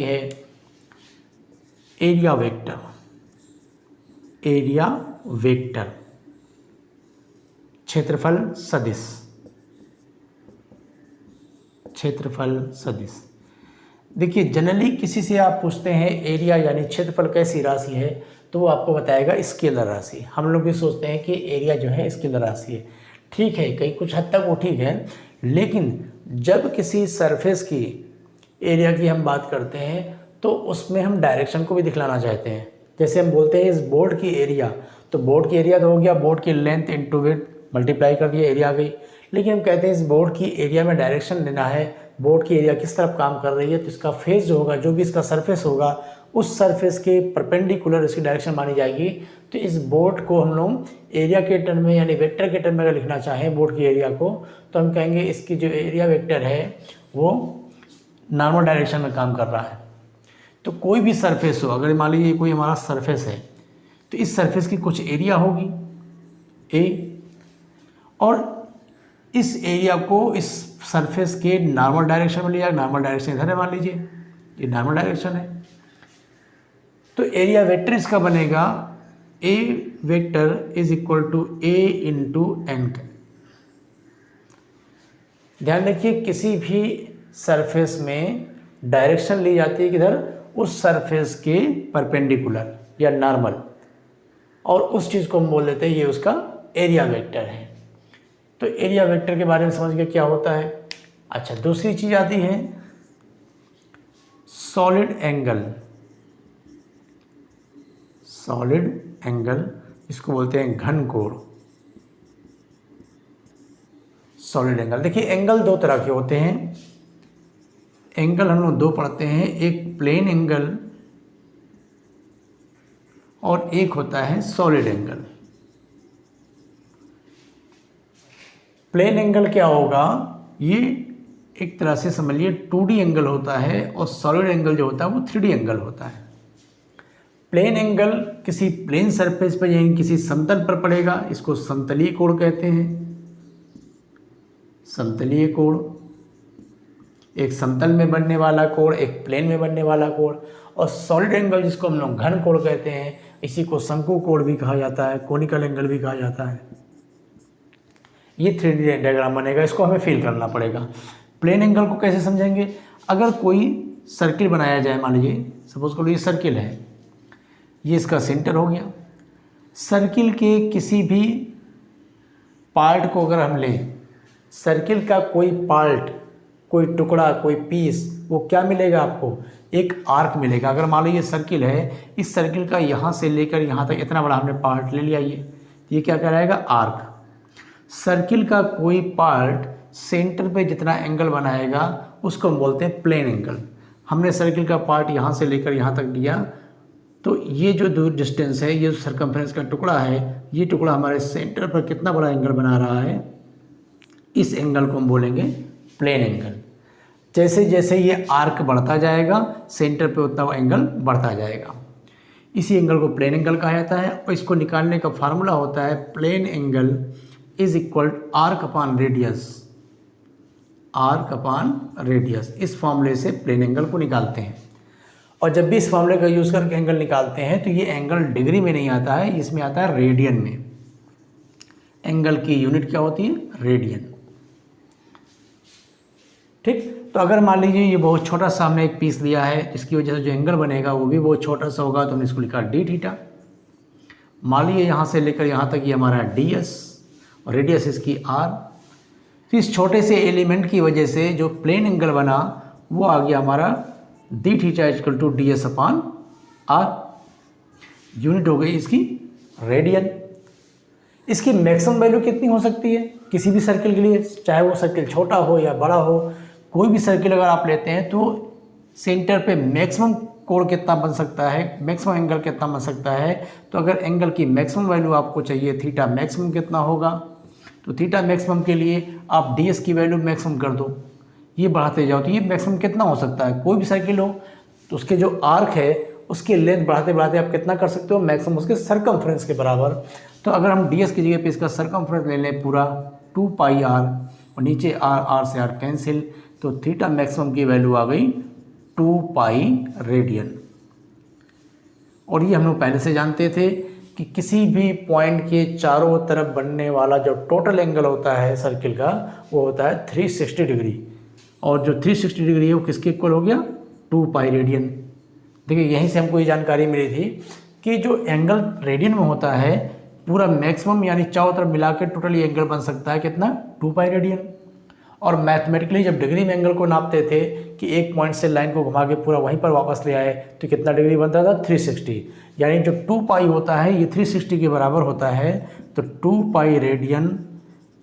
है area vector. Area vector क्षेत्रफल सदिश। क्षेत्रफल सदिश। देखिए जनरली किसी से आप पूछते हैं एरिया यानी क्षेत्रफल कैसी राशि है, तो वो आपको बताएगा स्केलर राशि। हम लोग भी सोचते हैं कि एरिया जो है स्केलर राशि है। ठीक है, कहीं कुछ हद तक वो ठीक है, लेकिन जब किसी सरफेस की एरिया की हम बात करते हैं तो उसमें हम डायरेक्शन को भी दिखलाना चाहते हैं। जैसे हम बोलते हैं इस बोर्ड की एरिया, तो बोर्ड की एरिया तो हो गया बोर्ड की लेंथ इंटू विड्थ, मल्टीप्लाई कर दिया एरिया आ गई। लेकिन हम कहते हैं इस बोर्ड की एरिया में डायरेक्शन लेना है, बोर्ड की एरिया किस तरफ काम कर रही है, तो इसका फेस जो होगा, जो भी इसका सरफेस होगा, उस सरफेस के परपेंडिकुलर इसकी डायरेक्शन मानी जाएगी। तो इस बोर्ड को हम लोग एरिया के टर्म में यानी वेक्टर के टर्म में अगर लिखना चाहें बोर्ड की एरिया को, तो हम कहेंगे इसकी जो एरिया वेक्टर है वो नॉर्मल डायरेक्शन में काम कर रहा है। तो कोई भी सरफेस हो, अगर मान लीजिए कोई हमारा सरफेस है, तो इस सरफेस की कुछ एरिया होगी ए, और इस एरिया को इस सरफेस के नॉर्मल डायरेक्शन में लिया। नॉर्मल डायरेक्शन इधर है, मान लीजिए ये नॉर्मल डायरेक्शन है, तो एरिया वेक्टर इसका बनेगा A vector is equal to A into N. ध्यान रखिए किसी भी सरफेस में डायरेक्शन ली जाती है किधर, उस सरफेस के परपेंडिकुलर या नॉर्मल, और उस चीज़ को हम बोल देते हैं ये उसका एरिया वेक्टर है। तो एरिया वेक्टर के बारे में समझ गए क्या होता है। अच्छा, दूसरी चीज़ आती है सॉलिड एंगल। सॉलिड एंगल इसको बोलते हैं घन कोण। सॉलिड एंगल, देखिए एंगल दो तरह के होते हैं। एंगल हम लोग दो पढ़ते हैं, एक प्लेन एंगल और एक होता है सॉलिड एंगल। प्लेन एंगल क्या होगा, ये एक तरह से समझिए 2D एंगल होता है, और सॉलिड एंगल जो होता है वो 3D एंगल होता है। प्लेन एंगल किसी प्लेन सरफेस पर यानी किसी समतल पर पड़ेगा, इसको समतलीय कोण कहते हैं। समतलीय कोण, एक समतल में बनने वाला कोण, एक प्लेन में बनने वाला कोण। और सॉलिड एंगल जिसको हम लोग घन कोण कहते हैं, इसी को शंकु कोण भी कहा जाता है, कोनिकल एंगल भी कहा जाता है। ये 3D डायग्राम बनेगा, इसको हमें फिल करना पड़ेगा। प्लेन एंगल को कैसे समझेंगे, अगर कोई सर्किल बनाया जाए, मान लीजिए सपोज करो ये सर्किल है, ये इसका सेंटर हो गया। सर्किल के किसी भी पार्ट को अगर हम लें, सर्किल का कोई पार्ट, कोई टुकड़ा, कोई पीस, वो क्या मिलेगा आपको, एक आर्क मिलेगा। अगर मान लो ये सर्किल है, इस सर्किल का यहाँ से लेकर यहाँ तक इतना बड़ा हमने पार्ट ले लिया, ये क्या कहलाएगा, आर्क। सर्किल का कोई पार्ट सेंटर पे जितना एंगल बनाएगा उसको हम बोलते हैं प्लेन एंगल। हमने सर्किल का पार्ट यहाँ से लेकर यहाँ तक लिया, तो ये जो दूर डिस्टेंस है, ये सर्कमफ्रेंस का टुकड़ा है, ये टुकड़ा हमारे सेंटर पर कितना बड़ा एंगल बना रहा है, इस एंगल को हम बोलेंगे प्लेन एंगल। जैसे जैसे ये आर्क बढ़ता जाएगा सेंटर पे उतना वो एंगल बढ़ता जाएगा, इसी एंगल को प्लेन एंगल कहा जाता है। और इसको निकालने का फार्मूला होता है plane angle is equal arc upon radius. Arc upon radius, इस फॉर्मूले से प्लेन एंगल को निकालते हैं। और जब भी इस फॉर्मूले का यूज़ करके एंगल निकालते हैं तो ये एंगल डिग्री में नहीं आता है, इसमें आता है रेडियन में। एंगल की यूनिट क्या होती है, रेडियन। ठीक, तो अगर मान लीजिए ये बहुत छोटा सा हमने एक पीस लिया है, जिसकी वजह से जो एंगल बनेगा वो भी बहुत छोटा सा होगा, तो हमने इसको लिखा डी थीटा। मान लीजिए यहाँ से लेकर यहाँ तक ये हमारा डी एस और रेडियस इसकी आर। तो इस छोटे से एलिमेंट की वजह से जो प्लेन एंगल बना वो आ गया हमारा D theta equal to D S upon R. Unit हो गई इसकी रेडियन। इसकी मैक्सिमम वैल्यू कितनी हो सकती है किसी भी सर्किल के लिए, चाहे वो सर्किल छोटा हो या बड़ा हो, कोई भी सर्किल अगर आप लेते हैं तो सेंटर पे मैक्सिमम कोण कितना बन सकता है, मैक्सिमम एंगल कितना बन सकता है। तो अगर एंगल की मैक्सिमम वैल्यू आपको चाहिए, थीटा मैक्सिमम कितना होगा, तो थीटा मैक्सिमम के लिए आप डी एस की वैल्यू मैक्सिमम कर दो, ये बढ़ाते जाओ, तो ये मैक्सिमम कितना हो सकता है। कोई भी सर्किल हो तो उसके जो आर्क है उसकी लेंथ बढ़ाते बढ़ाते आप कितना कर सकते हो, मैक्सिमम उसके सरकमफ्रेंस के बराबर। तो अगर हम डी एस की जगह पे इसका सरकमफ्रेंस ले लें पूरा 2 पाई आर, और नीचे आर से आर कैंसिल, तो थीटा मैक्सिमम की वैल्यू आ गई 2 पाई रेडियन। और ये हम लोग पहले से जानते थे कि किसी भी पॉइंट के चारों तरफ बनने वाला जो टोटल एंगल होता है सर्किल का वो होता है 360 डिग्री, और जो 360 डिग्री है वो किसके इक्वल हो गया, 2 पाई रेडियन। देखिए यहीं से हमको ये जानकारी मिली थी कि जो एंगल रेडियन में होता है पूरा मैक्सिमम यानी चारों तरफ मिला के टोटल ये एंगल बन सकता है कितना, 2 पाई रेडियन। और मैथमेटिकली जब डिग्री में एंगल को नापते थे कि एक पॉइंट से लाइन को घुमा के पूरा वहीं पर वापस ले आए तो कितना डिग्री बनता था, 360। यानी जो 2 पाई होता है ये 360 के बराबर होता है, तो 2 pi radian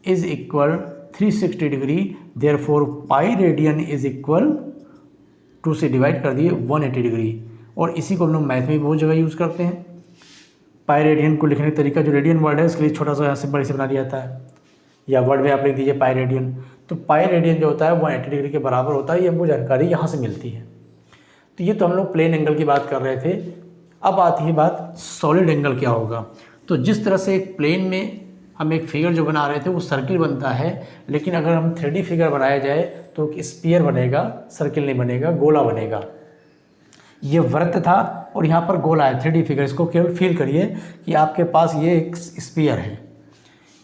is equal 360 degree, therefore pi radian is equal 2 से डिवाइड कर दिए 180 डिग्री। और इसी को हम लोग मैथ में बहुत जगह यूज़ करते हैं। पाई रेडियन को लिखने का तरीका, जो रेडियन वर्ड है उसके लिए छोटा सा यहाँ सिंबल इसे बना दिया जाता है, या वर्ड में आप लिख दीजिए पाई रेडियन। तो पाई रेडियन जो होता है 180 डिग्री के बराबर होता है, ये हमको जानकारी यहाँ से मिलती है। तो ये तो हम लोग प्लेन एंगल की बात कर रहे थे। अब आती है बात सॉलिड एंगल क्या होगा। तो जिस तरह से एक प्लेन में हम एक फिगर जो बना रहे थे वो सर्किल बनता है, लेकिन अगर हम 3D फिगर बनाया जाए तो स्फीयर बनेगा, सर्किल नहीं बनेगा, गोला बनेगा। ये वृत्त था और यहाँ पर गोला है 3D फिगर। इसको केवल फील करिए कि आपके पास ये एक स्फीयर है,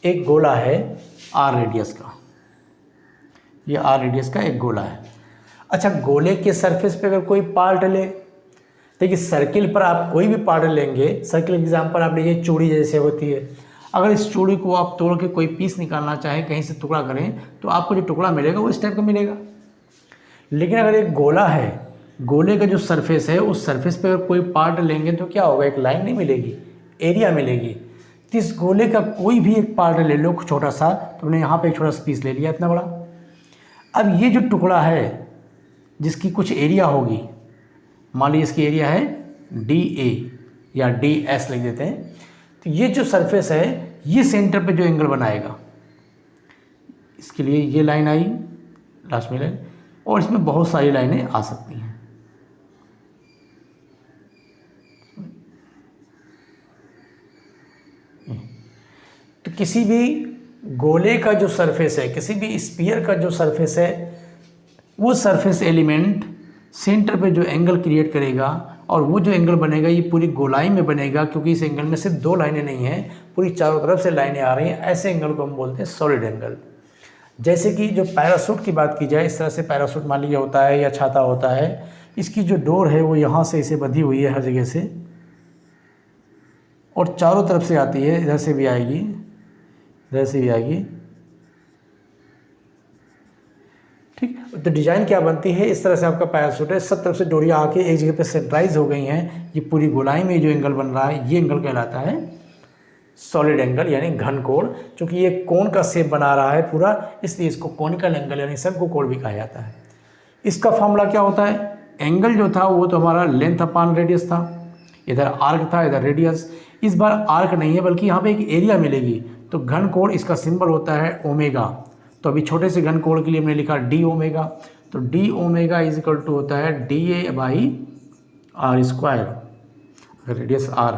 एक गोला है r रेडियस का, ये r रेडियस का एक गोला है। अच्छा, गोले के सरफेस पे अगर कोई पार्ट ले, देखिए सर्किल पर आप कोई भी पार्ट लेंगे, सर्किल एग्जाम्पल आप लीजिए चूड़ी जैसे होती है, अगर इस चूड़ी को आप तोड़ के कोई पीस निकालना चाहें, कहीं से टुकड़ा करें, तो आपको जो टुकड़ा मिलेगा वो इस टाइप का मिलेगा। लेकिन अगर एक गोला है, गोले का जो सरफेस है उस सरफेस पे अगर कोई पार्ट लेंगे तो क्या होगा, एक लाइन नहीं मिलेगी, एरिया मिलेगी। तो इस गोले का कोई भी एक पार्ट ले लो छोटा सा, तो हमने यहाँ पे एक छोटा सा पीस ले लिया इतना बड़ा। अब ये जो टुकड़ा है जिसकी कुछ एरिया होगी, मान लीजिए इसकी एरिया है DA या DS लिख देते हैं, तो ये जो सरफेस है ये सेंटर पे जो एंगल बनाएगा, इसके लिए ये लाइन आई लास्ट में लाइन, और इसमें बहुत सारी लाइनें आ सकती हैं। तो किसी भी गोले का जो सरफेस है, किसी भी स्फीयर का जो सरफेस है, वो सरफेस एलिमेंट सेंटर पे जो एंगल क्रिएट करेगा, और वो जो एंगल बनेगा ये पूरी गोलाई में बनेगा, क्योंकि इस एंगल में सिर्फ 2 लाइनें नहीं हैं, पूरी चारों तरफ से लाइनें आ रही हैं। ऐसे एंगल को हम बोलते हैं सॉलिड एंगल। जैसे कि जो पैराशूट की बात की जाए, इस तरह से पैराशूट मान लीजिए होता है या छाता होता है, इसकी जो डोर है वो यहाँ से इसे बंधी हुई है हर जगह से, और चारों तरफ से आती है, इधर से भी आएगी, इधर से भी आएगी, ठीक। तो डिज़ाइन क्या बनती है, इस तरह से आपका पैराशूट है, सब तरफ से डोरियाँ आके एक जगह पे सेंट्राइज हो गई हैं। ये पूरी गोलाई में जो एंगल बन रहा है ये एंगल कहलाता है सॉलिड एंगल, यानी घन कोण। क्योंकि ये कोण का शेप बना रहा है पूरा, इसलिए इसको कोनिकल एंगल यानी शंकु कोण भी कहा जाता है। इसका फॉर्मूला क्या होता है, एंगल जो था वो तो हमारा लेंथ अपान रेडियस था, इधर आर्क था, इधर रेडियस। इस बार आर्क नहीं है बल्कि यहाँ पे एक एरिया मिलेगी, तो घन कोण इसका सिंबल होता है ओमेगा। तो अभी छोटे से घन कोण के लिए हमने लिखा डी ओमेगा, तो D omega is equal to होता है DA/r², अगर रेडियस r।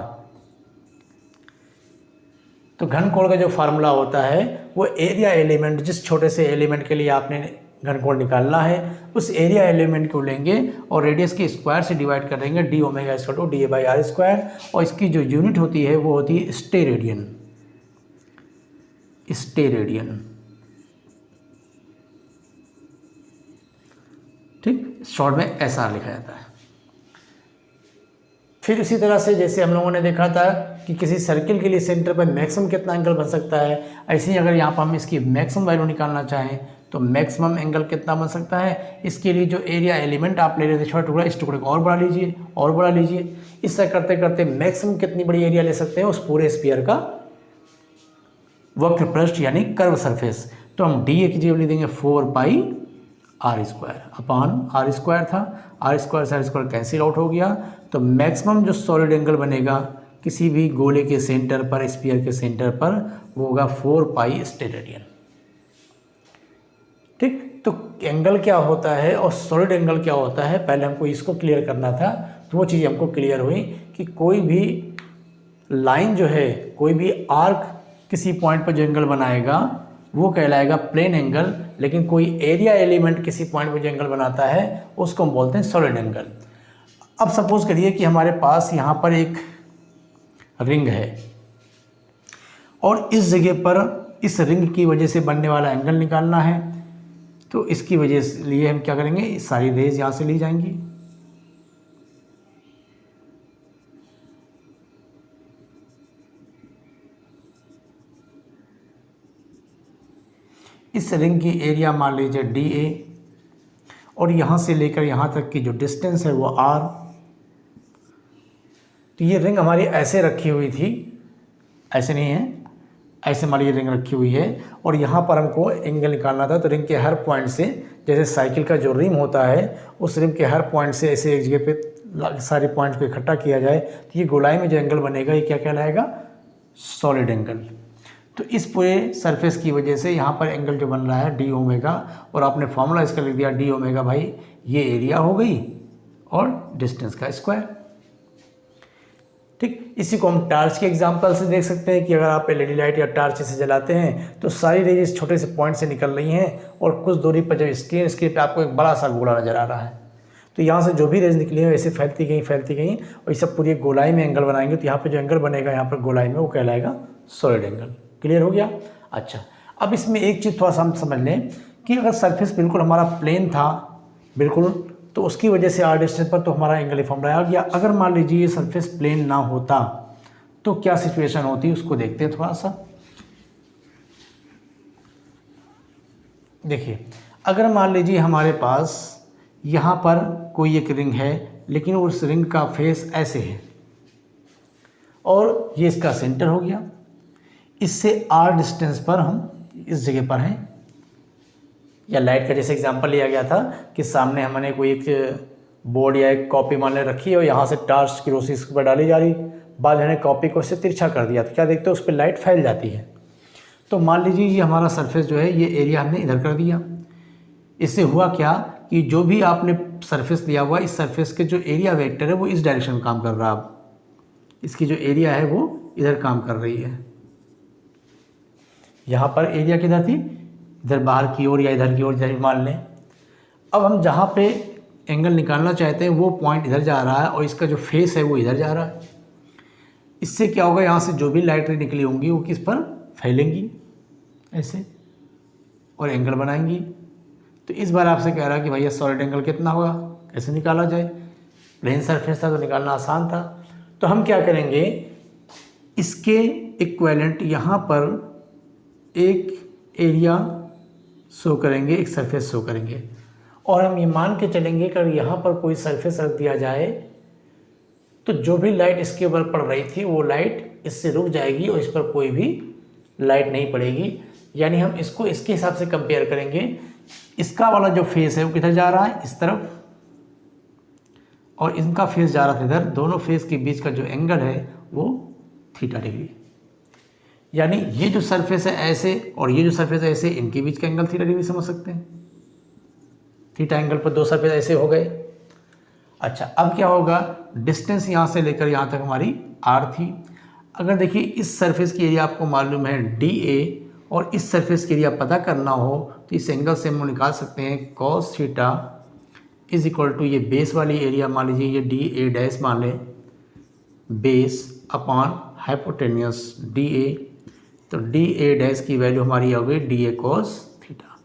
तो घन कोण का जो फार्मूला होता है वो एरिया एलिमेंट, जिस छोटे से एलिमेंट के लिए आपने घन कोण निकालना है, उस एरिया एलिमेंट को लेंगे और रेडियस के स्क्वायर से डिवाइड कर देंगे, D omega is equal to DA/r², और इसकी जो यूनिट होती है वो होती है स्टेरेडियन, स्टेरेडियन, ठीक, शॉर्ट में SR लिखा जाता है। फिर इसी तरह से जैसे हम लोगों ने देखा था कि किसी सर्किल के लिए सेंटर पर मैक्सिमम कितना एंगल बन सकता है, ऐसे ही अगर यहाँ पर हम इसकी मैक्सिमम वैल्यू निकालना चाहें तो मैक्सिमम एंगल कितना बन सकता है। इसके लिए जो एरिया एलिमेंट आप ले रहे थे छोटा टुकड़ा, इस टुकड़े को और बढ़ा लीजिए और बढ़ा लीजिए, इस तरह करते करते मैक्सिमम कितनी बड़ी एरिया ले सकते हैं उस पूरे स्फीयर का, वक्र पृष्ठ यानी कर्व सरफेस। तो हम DA की जगह लिख देंगे 4πr² अपान r² था, r² से r² कैंसिल आउट हो गया। तो मैक्सिमम जो सॉलिड एंगल बनेगा किसी भी गोले के सेंटर पर, स्फीयर के सेंटर पर, वो होगा 4π स्टेरेडियन, ठीक। तो एंगल क्या होता है और सॉलिड एंगल क्या होता है, पहले हमको इसको क्लियर करना था। तो वो चीज़ हमको क्लियर हुई कि कोई भी लाइन जो है, कोई भी आर्क किसी पॉइंट पर जो एंगल बनाएगा वो कहलाएगा प्लेन एंगल, लेकिन कोई एरिया एलिमेंट किसी पॉइंट पर जो एंगल बनाता है उसको हम बोलते हैं सॉलिड एंगल। अब सपोज करिए कि हमारे पास यहाँ पर एक रिंग है और इस जगह पर इस रिंग की वजह से बनने वाला एंगल निकालना है, तो इसकी वजह से लिए हम क्या करेंगे, सारी रेज यहाँ से ली जाएंगी। इस रिंग की एरिया मान लीजिए DA और यहाँ से लेकर यहाँ तक की जो डिस्टेंस है वो R। तो ये रिंग हमारी ऐसे रखी हुई थी, ऐसे नहीं है, ऐसे हमारी ये रिंग रखी हुई है और यहाँ पर हमको एंगल निकालना था। तो रिंग के हर पॉइंट से, जैसे साइकिल का जो रिम होता है, उस रिम के हर पॉइंट से ऐसे एक जगह पे सारे पॉइंट्स को इकट्ठा किया जाए तो ये गोलाई में जो एंगल बनेगा ये क्या कहलाएगा, सॉलिड एंगल। तो इस पूरे सरफेस की वजह से यहाँ पर एंगल जो बन रहा है डी ओमेगा, और आपने फॉर्मूला इसका लिख दिया डी ओमेगा, भाई ये एरिया हो गई और डिस्टेंस का स्क्वायर। ठीक, इसी को हम टार्च के एग्जांपल से देख सकते हैं कि अगर आप एलईडी लाइट या टार्च से जलाते हैं तो सारी रेज इस छोटे से पॉइंट से निकल रही हैं और कुछ दूरी पर जब स्क्रीन पे आपको एक बड़ा सा गोला नज़र आ रहा है, तो यहाँ से जो भी रेज निकली है वैसे फैलती गई और ये सब पूरी गोलाई में एंगल बनाएंगे। तो यहाँ पर जो एंगल बनेगा यहाँ पर गोलाई में वो कहलाएगा सॉलिड एंगल। क्लियर हो गया। अच्छा, अब इसमें एक चीज़ थोड़ा सा हम समझ लें कि अगर सरफेस बिल्कुल हमारा प्लेन था बिल्कुल, तो उसकी वजह से आर डिस्टेंस पर तो हमारा एंगल फॉर्मूला आ गया। अगर मान लीजिए ये सरफेस प्लेन ना होता तो क्या सिचुएशन होती, उसको देखते हैं थोड़ा सा। देखिए, अगर मान लीजिए हमारे पास यहाँ पर कोई एक रिंग है, लेकिन उस रिंग का फेस ऐसे है और ये इसका सेंटर हो गया, इससे आर डिस्टेंस पर हम इस जगह पर हैं, या लाइट का जैसे एग्जांपल लिया गया था कि सामने हमने कोई एक बोर्ड या एक कॉपी मान ले रखी है और यहाँ से टार्च की रोशनी इस पर डाली जा रही, बाद मैंने कॉपी को इससे तिरछा कर दिया, तो क्या देखते हैं उस पर लाइट फैल जाती है। तो मान लीजिए ये हमारा सरफेस जो है ये एरिया हमने इधर कर दिया। इससे हुआ क्या कि जो भी आपने सरफेस लिया हुआ, इस सरफेस के जो एरिया वेक्टर है वो इस डायरेक्शन में काम कर रहा है, अब इसकी जो एरिया है वो इधर काम कर रही है। यहाँ पर एरिया किधर थी, इधर बाहर की ओर या इधर की ओर जैसे मान लें। अब हम जहाँ पे एंगल निकालना चाहते हैं वो पॉइंट इधर जा रहा है और इसका जो फेस है वो इधर जा रहा है। इससे क्या होगा, यहाँ से जो भी लाइट रे निकली होंगी वो किस पर फैलेंगी ऐसे और एंगल बनाएंगी। तो इस बार आपसे कह रहा है कि भैया सॉलिड एंगल कितना होगा, कैसे निकाला जाए। प्लेन सरफेस था तो निकालना आसान था। तो हम क्या करेंगे, इसके इक्विवेलेंट यहाँ पर एक एरिया शो करेंगे, एक सरफेस शो करेंगे, और हम ये मान के चलेंगे कि अगर यहाँ पर कोई सरफेस रख दिया जाए तो जो भी लाइट इसके ऊपर पड़ रही थी वो लाइट इससे रुक जाएगी और इस पर कोई भी लाइट नहीं पड़ेगी। यानी हम इसको इसके हिसाब से कंपेयर करेंगे। इसका वाला जो फेस है वो किधर जा रहा है, इस तरफ, और इनका फेस जा रहा था इधर। दोनों फेस के बीच का जो एंगल है वो थीटा डिग्री। यानी ये जो सरफेस है ऐसे और ये जो सरफेस है ऐसे, इनके बीच का एंगल थीटा डिग्री समझ सकते हैं। थीटा एंगल पर दो सरफेस ऐसे हो गए। अच्छा, अब क्या होगा, डिस्टेंस यहाँ से लेकर यहाँ तक हमारी आर थी। अगर देखिए इस सरफेस की एरिया आपको मालूम है DA और इस सरफेस की एरिया पता करना हो तो इस एंगल से हम निकाल सकते हैं cos theta is equal to ये बेस वाली एरिया मान लीजिए ये DA डैश मान लें, बेस अपॉन हाइपोटेन्यूस DA। तो DA डैश की वैल्यू हमारी हो गई DA cos थीटा।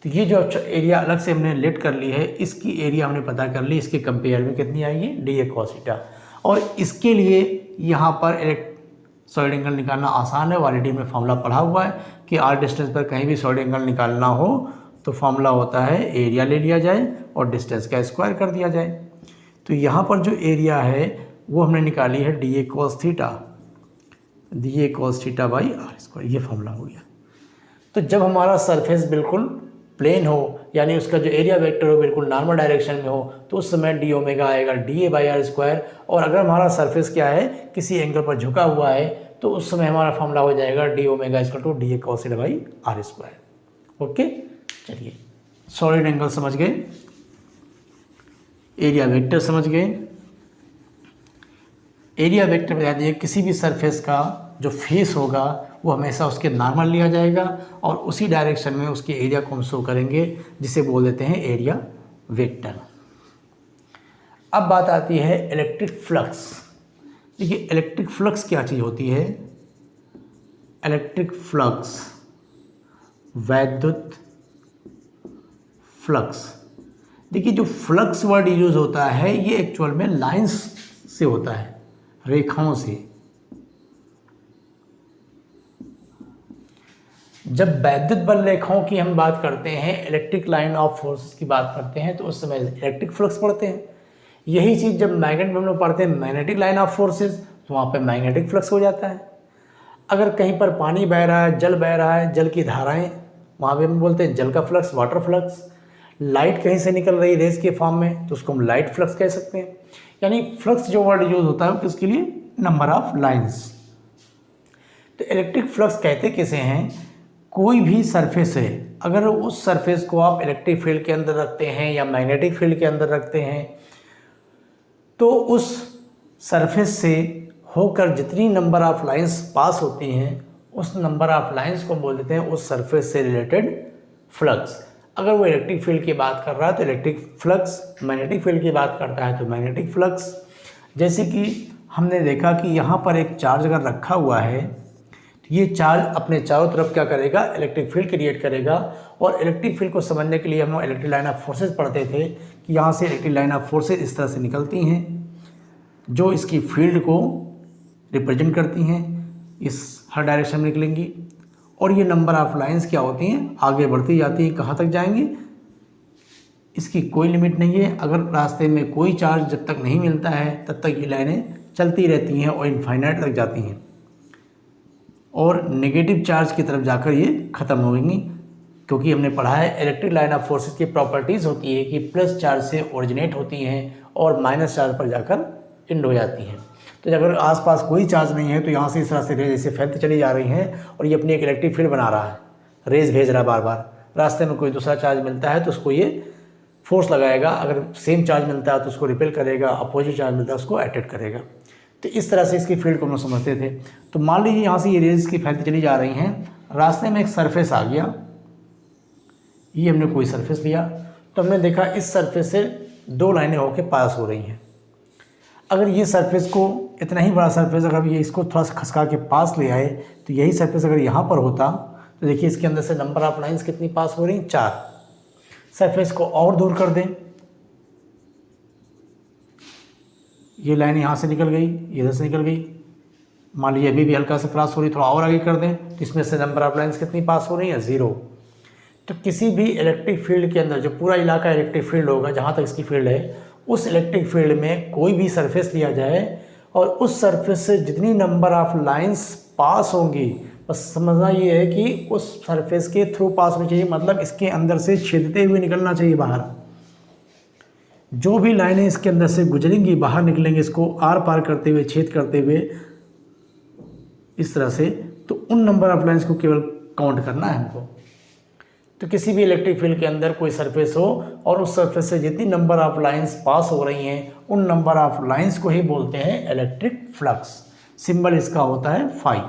तो ये जो एरिया अलग से हमने लेट कर ली है, इसकी एरिया हमने पता कर ली, इसके कंपेयर में कितनी आएगी DA cos थीटा। और इसके लिए यहाँ पर सॉलिड एंगल निकालना आसान है। ऑलरेडी में फॉर्मूला पढ़ा हुआ है कि आर डिस्टेंस पर कहीं भी सॉलिड एंगल निकालना हो तो फॉर्मूला होता है एरिया ले लिया जाए और डिस्टेंस का स्क्वायर कर दिया जाए। तो यहाँ पर जो एरिया है वो हमने निकाली है DA cos theta, DA cos theta by R square, ये फॉर्मूला हो गया। तो जब हमारा सरफेस बिल्कुल प्लेन हो, यानी उसका जो एरिया वेक्टर हो बिल्कुल नॉर्मल डायरेक्शन में हो, तो उस समय डी ओमेगा आएगा DA बाई आर स्क्वायर। और अगर हमारा सरफेस क्या है, किसी एंगल पर झुका हुआ है, तो उस समय हमारा फॉर्मूला हो जाएगा D omega equal to DA cos theta by R square. Okay, चलिए सॉलिड एंगल समझ गए, एरिया वेक्टर समझ गए। एरिया वेक्टर बता दिए किसी भी सरफेस का जो फेस होगा वो हमेशा उसके नॉर्मल लिया जाएगा और उसी डायरेक्शन में उसके एरिया को हम शो करेंगे, जिसे बोल देते हैं एरिया वेक्टर। अब बात आती है इलेक्ट्रिक फ्लक्स। देखिए इलेक्ट्रिक फ्लक्स क्या चीज़ होती है। इलेक्ट्रिक फ्लक्स, वैद्युत फ्लक्स। देखिए जो फ्लक्स वर्ड यूज होता है ये एक्चुअल में लाइंस से होता है, रेखाओं से। जब वैद्युत बल रेखाओं की हम बात करते हैं, इलेक्ट्रिक लाइन ऑफ फोर्स की बात करते हैं, तो उस समय इलेक्ट्रिक फ्लक्स पढ़ते हैं। यही चीज़ जब मैग्नेट में हम लोग पढ़ते हैं मैग्नेटिक लाइन ऑफ फोर्सेस, तो वहाँ पे मैग्नेटिक फ्लक्स हो जाता है। अगर कहीं पर पानी बह रहा है, जल बह रहा है, जल की धाराएं, वहाँ पे हम बोलते हैं जल का फ्लक्स, वाटर फ्लक्स। लाइट कहीं से निकल रही रेज के फॉर्म में, तो उसको हम लाइट फ्लक्स कह सकते हैं। यानी फ्लक्स जो वर्ड यूज होता है वो किसके लिए, नंबर ऑफ लाइंस। तो इलेक्ट्रिक फ्लक्स कहते किसे हैं, कोई भी सरफेस है, अगर उस सरफेस को आप इलेक्ट्रिक फील्ड के अंदर रखते हैं या मैग्नेटिक फील्ड के अंदर रखते हैं, तो उस सरफेस से होकर जितनी नंबर ऑफ लाइंस पास होती हैं, उस नंबर ऑफ लाइंस को बोल देते हैं उस सरफेस से रिलेटेड फ्लक्स। अगर वो इलेक्ट्रिक फील्ड की बात कर रहा है तो इलेक्ट्रिक फ्लक्स, मैग्नेटिक फील्ड की बात करता है तो मैग्नेटिक फ्लक्स। जैसे कि हमने देखा कि यहाँ पर एक चार्ज अगर रखा हुआ है, तो ये चार्ज अपने चारों तरफ क्या करेगा, इलेक्ट्रिक फील्ड क्रिएट करेगा। और इलेक्ट्रिक फील्ड को समझने के लिए हम इलेक्ट्रिक लाइन ऑफ फोर्सेस पढ़ते थे कि यहाँ से इलेक्ट्रिक लाइन ऑफ फोर्सेस इस तरह से निकलती हैं जो इसकी फील्ड को रिप्रेजेंट करती हैं, इस हर डायरेक्शन में निकलेंगी। और ये नंबर ऑफ लाइंस क्या होती हैं, आगे बढ़ती जाती हैं, कहाँ तक जाएंगी इसकी कोई लिमिट नहीं है। अगर रास्ते में कोई चार्ज जब तक नहीं मिलता है तब तक ये लाइनें चलती रहती हैं और इनफाइनाइट तक जाती हैं, और नेगेटिव चार्ज की तरफ जाकर ये ख़त्म होंगी। क्योंकि हमने पढ़ा है इलेक्ट्रिक लाइन ऑफ फोर्सेस की प्रॉपर्टीज़ होती है कि प्लस चार्ज से ओरिजिनेट होती हैं और माइनस चार्ज पर जाकर एंड हो जाती हैं। तो अगर आसपास कोई चार्ज नहीं है तो यहाँ से इस तरह से रेज ऐसे फैलती चली जा रही हैं और ये अपनी एक इलेक्ट्रिक फील्ड बना रहा है, रेज भेज रहा है बार बार। रास्ते में कोई दूसरा चार्ज मिलता है तो उसको ये फोर्स लगाएगा, अगर सेम चार्ज मिलता है तो उसको रिपेल करेगा, अपोजिट चार्ज मिलता है उसको अट्रैक्ट करेगा। तो इस तरह से इसकी फील्ड को हम समझते थे। तो मान लीजिए यहाँ से ये रेज की फैलती चली जा रही हैं, रास्ते में एक सरफेस आ गया, ये हमने कोई सरफेस लिया, तो हमने देखा इस सरफेस से दो लाइनें होकर पास हो रही हैं। अगर ये सरफेस को, इतना ही बड़ा सरफेस अगर ये इसको थोड़ा सा खसका के पास ले आए, तो यही सरफेस अगर यहाँ पर होता तो देखिए इसके अंदर से नंबर ऑफ लाइंस कितनी पास हो रही हैं, 4। सरफेस को और दूर कर दें, ये लाइन यहाँ से निकल गई, ये इधर से निकल गई, मान लीजिए अभी भी हल्का सा क्रॉस हो रही, थोड़ा और आगे कर दें तो इसमें से नंबर ऑफ लाइंस कितनी पास हो रही हैं, 0। तो किसी भी इलेक्ट्रिक फील्ड के अंदर जो पूरा इलाका इलेक्ट्रिक फील्ड होगा, जहाँ तक इसकी फील्ड है, उस इलेक्ट्रिक फील्ड में कोई भी सरफेस लिया जाए और उस सरफेस से जितनी नंबर ऑफ लाइंस पास होंगी, बस समझना ये है कि उस सरफेस के थ्रू पास होनी चाहिए, मतलब इसके अंदर से छेदते हुए निकलना चाहिए बाहर। जो भी लाइनें इसके अंदर से गुजरेंगी, बाहर निकलेंगे, इसको आर पार करते हुए, छेद करते हुए इस तरह से, तो उन नंबर ऑफ लाइंस को केवल काउंट करना है हमको। तो किसी भी इलेक्ट्रिक फील्ड के अंदर कोई सरफेस हो और उस सरफेस से जितनी नंबर ऑफ लाइंस पास हो रही हैं, उन नंबर ऑफ लाइंस को ही बोलते हैं इलेक्ट्रिक फ्लक्स। सिंबल इसका होता है फाई।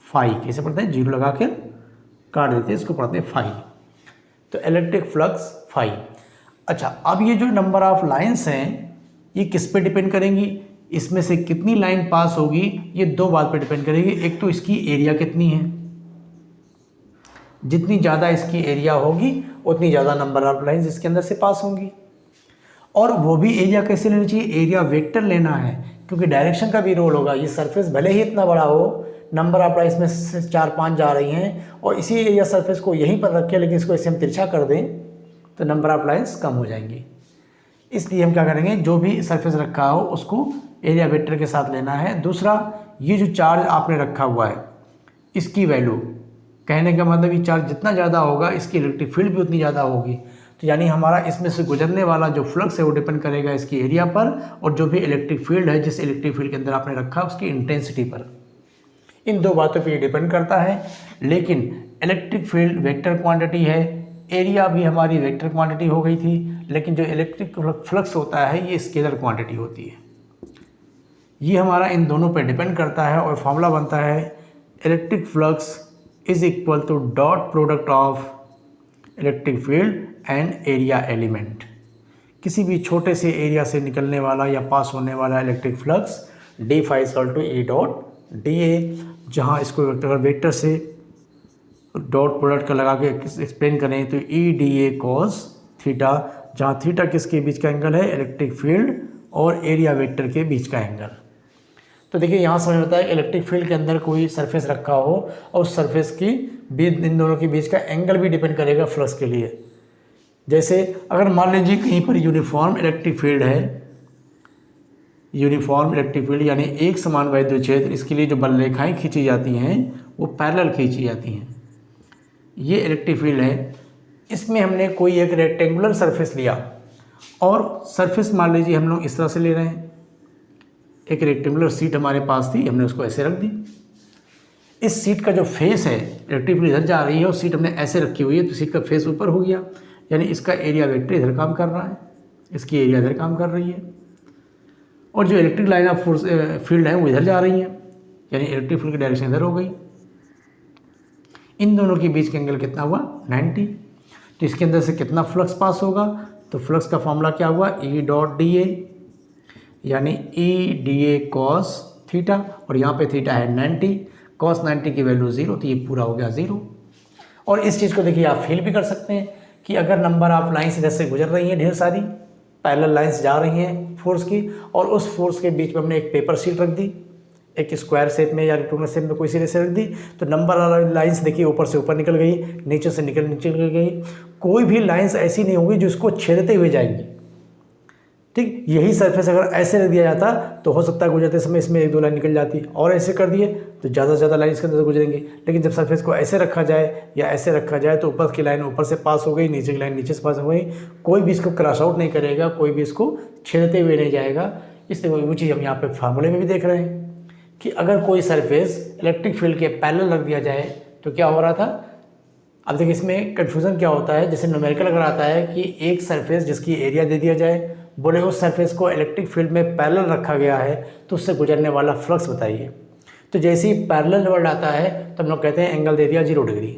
फाई कैसे पढ़ते हैं, जीरो लगा के काट देते हैं, इसको पढ़ते हैं फाई। तो इलेक्ट्रिक फ्लक्स फाई। अच्छा, अब ये जो नंबर ऑफ लाइंस हैं ये किस पे डिपेंड करेंगी, इसमें से कितनी लाइन पास होगी, ये दो बात पे डिपेंड करेगी। एक तो इसकी एरिया कितनी है, जितनी ज़्यादा इसकी एरिया होगी उतनी ज़्यादा नंबर ऑफ लाइंस इसके अंदर से पास होंगी। और वो भी एरिया कैसे लेनी चाहिए, एरिया वेक्टर लेना है, क्योंकि डायरेक्शन का भी रोल होगा। ये सरफेस भले ही इतना बड़ा हो, नंबर ऑफ लाइंस में से 4-5 जा रही हैं और इसी एरिया सरफेस को यहीं पर रखें, लेकिन इसको ऐसे हम तिरछा कर दें तो नंबर ऑफ लाइंस कम हो जाएंगी। इसलिए हम क्या करेंगे, जो भी सरफेस रखा हो उसको एरिया वेक्टर के साथ लेना है। दूसरा, ये जो चार्ज आपने रखा हुआ है इसकी वैल्यू, कहने का मतलब ये चार्ज जितना ज़्यादा होगा इसकी इलेक्ट्रिक फील्ड भी उतनी ज़्यादा होगी। तो यानी हमारा इसमें से गुजरने वाला जो फ्लक्स है वो डिपेंड करेगा इसकी एरिया पर, और जो भी इलेक्ट्रिक फील्ड है जिस इलेक्ट्रिक फील्ड के अंदर आपने रखा उसकी इंटेंसिटी पर। इन दो बातों पर ये डिपेंड करता है। लेकिन इलेक्ट्रिक फील्ड वेक्टर क्वांटिटी है, एरिया भी हमारी वेक्टर क्वांटिटी हो गई थी, लेकिन जो इलेक्ट्रिक फ्लक्स होता है ये स्केलर क्वांटिटी होती है। ये हमारा इन दोनों पर डिपेंड करता है और फॉर्मूला बनता है electric flux is equal to dot product of electric field and area element. किसी भी छोटे से एरिया से निकलने वाला या पास होने वाला electric flux D phi equal to E dot D A, जहाँ इसको अगर वेक्टर से डॉट प्रोडक्ट का लगा के एक्सप्लेन करें तो ई डी ए कॉस थीटा, जहाँ थीटा किसके बीच का एंगल है, इलेक्ट्रिक फील्ड और एरिया वेक्टर के बीच का एंगल। तो देखिए यहाँ समझ में आता है इलेक्ट्रिक फील्ड के अंदर कोई सरफेस रखा हो और उस सरफेस की बीच, इन दोनों के बीच का एंगल भी डिपेंड करेगा फ्लक्स के लिए। जैसे अगर मान लीजिए कहीं पर यूनिफॉर्म इलेक्ट्रिक फील्ड है, यूनिफॉर्म इलेक्ट्रिक फील्ड यानी एक समान वैद्युत क्षेत्र, इसके लिए जो बल रेखाएं खींची जाती हैं वो पैरेलल खींची जाती हैं। ये इलेक्ट्रिक फील्ड है, इसमें हमने कोई एक रेक्टेंगुलर सरफेस लिया और सरफेस मान लीजिए हम लोग इस तरह से ले रहे हैं, एक रेक्टेंगुलर सीट हमारे पास थी, हमने उसको ऐसे रख दी। इस सीट का जो फेस है, इलेक्ट्रिक फील्ड इधर जा रही है और सीट हमने ऐसे रखी हुई है तो सीट का फेस ऊपर हो गया, यानी इसका एरिया वेक्टर इधर काम कर रहा है, इसकी एरिया इधर काम कर रही है, और जो electric line of force field है वो इधर जा रही है, यानी इलेक्ट्रिक फील्ड की डायरेक्शन इधर हो गई। इन दोनों के बीच का एंगल कितना हुआ, 90। तो इसके अंदर से कितना फ्लक्स पास होगा, तो फ्लक्स का फॉर्मूला क्या हुआ, ई डॉट डी ए, यानी ई डी ए कॉस थीटा, और यहाँ पे थीटा है 90, कॉस 90 की वैल्यू 0, तो ये पूरा हो गया 0। और इस चीज़ को देखिए आप फील भी कर सकते हैं कि अगर नंबर ऑफ लाइन्स इधर से गुजर रही हैं, ढेर सारी पैरेलल लाइन्स जा रही हैं फोर्स की, और उस फोर्स के बीच में हमने एक पेपर शीट रख दी, एक स्क्वायर शेप में या रेक्टेंगुलर शेप में कोई सिरे से रख दी, तो नंबर ऑफ लाइन्स देखिए ऊपर से ऊपर निकल गई, नीचे से नीचे निकल गई। कोई भी लाइन्स ऐसी नहीं होगी जो इसको छेदते हुए जाएंगी। ठीक, यही सरफेस अगर ऐसे रख दिया जाता तो हो सकता है गुजरते समय इसमें एक दो लाइन निकल जाती, और ऐसे कर दिए तो ज़्यादा से ज़्यादा लाइन इसके अंदर से गुजरेंगी। लेकिन जब सरफेस को ऐसे रखा जाए या ऐसे रखा जाए तो ऊपर की लाइन ऊपर से पास हो गई, नीचे की लाइन नीचे से पास हो गई, कोई भी इसको क्रॉस आउट नहीं करेगा, कोई भी इसको छेदते हुए नहीं जाएगा। इसलिए वो चीज़ हम यहाँ पे फार्मूले में भी देख रहे हैं कि अगर कोई सरफेस इलेक्ट्रिक फील्ड के पैरेलल रख दिया जाए तो क्या हो रहा था। अब देखिए इसमें कन्फ्यूज़न क्या होता है, जैसे न्यूमेरिकल अगर आता है कि एक सरफेस जिसकी एरिया दे दिया जाए, बोले उस सरफेस को इलेक्ट्रिक फील्ड में पैरेलल रखा गया है तो उससे गुजरने वाला फ्लक्स बताइए। तो जैसे ही पैरेलल वर्ड आता है तो हम लोग कहते हैं एंगल दे दिया 0 डिग्री,